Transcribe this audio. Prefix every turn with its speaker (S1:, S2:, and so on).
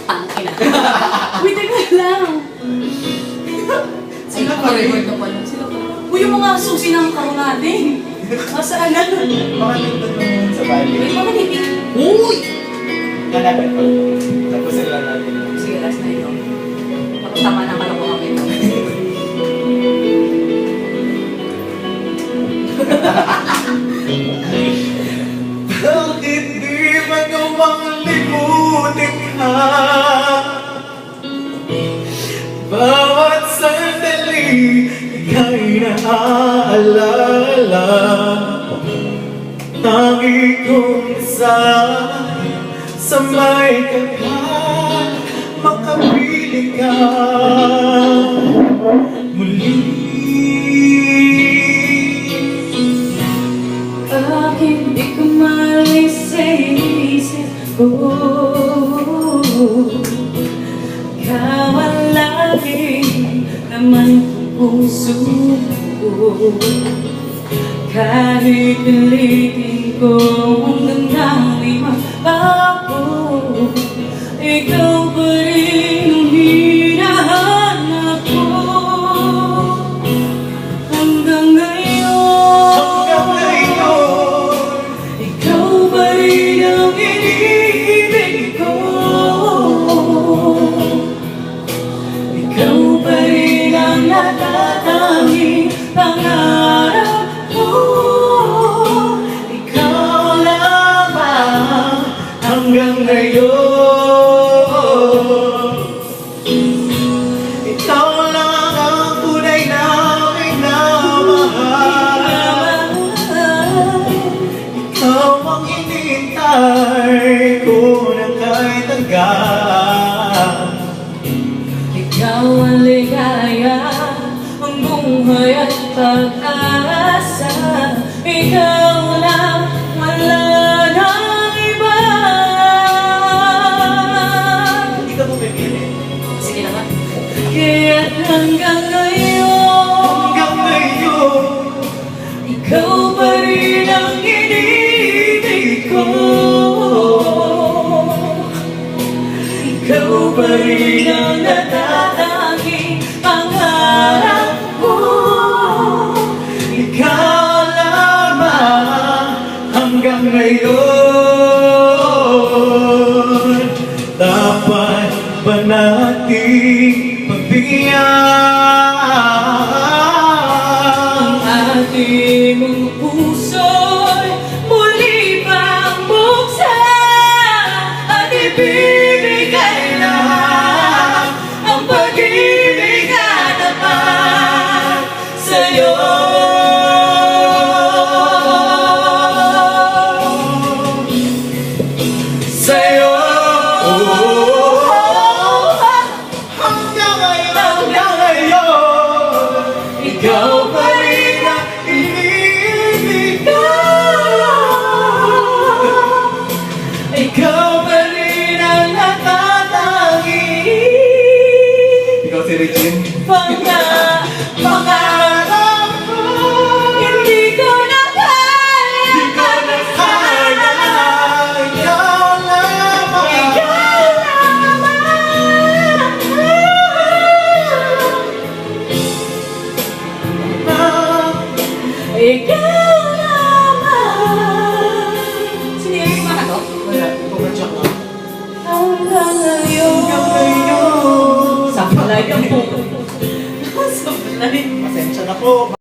S1: Tangin na. Wait, teka lang. Sila pa rin. Sila pa rin. Uy, yung mga susi ng karo natin. Masaan na?
S2: Mga nandun naman sa bali.
S1: Wait, mga hindi. Uy!
S2: Hanapin ko. Tapusin lang natin.
S1: Sige, last na ito. Tapos tama na kalokohan ito.
S2: Bakit di magawang limutin ka? Bawat sandali ika'y naaalala. Tangi kong sa may kapal makapiling ka muli.
S1: Bakit di ko malis sa isip ko? Ikaw ang lagi naman kong puso ko. Kahit pilitin ko hanggang na'y mabago, ikaw pa rin ang hinahanap ko. Hanggang ngayon, ikaw pa rin ang iniibig ko. Ikaw pa rin ang natatanging pangarap ko. Ikaw lamang
S2: Hanggang ngayon, ikaw lang ang tunay namin na mahal. Ikaw ang hinihintay ko ng kahit hanggan.
S1: Ikaw ang ligaya, ang buhay at pag-asa. Ikaw lang, wala nang iba.
S2: Hindi ka pumipili.
S1: Sige naman. Kaya't hanggang ngayon, ikaw pa rin ang iniibig ko. Ikaw pa rin ang natatanging pangarap ko.
S2: Ikaw lamang hanggang ngayon. Dapat ba nating pagbigyan
S1: Ang ating mga puso'y muli pang buksan at ibibigay lahat ang pag-ibig at tapat sa'yo.
S2: sa'yo. Hanggang ngayon, ikaw pa rin ang iniibig ko. Ikaw pa rin ang natatangi. Ikaw si Regine.
S1: Pangarap ko, hindi ko na kaya.
S2: Di ko na kaya. Ikaw lamang.
S1: Ikaw lamang. Ikaw lamang. Sino yung mga to?
S2: Wala, pumadyak ka.
S1: Hanggang ngayon.
S2: Ngayon.
S1: Sablay ang buko. Sablay.
S2: Pasensya na po.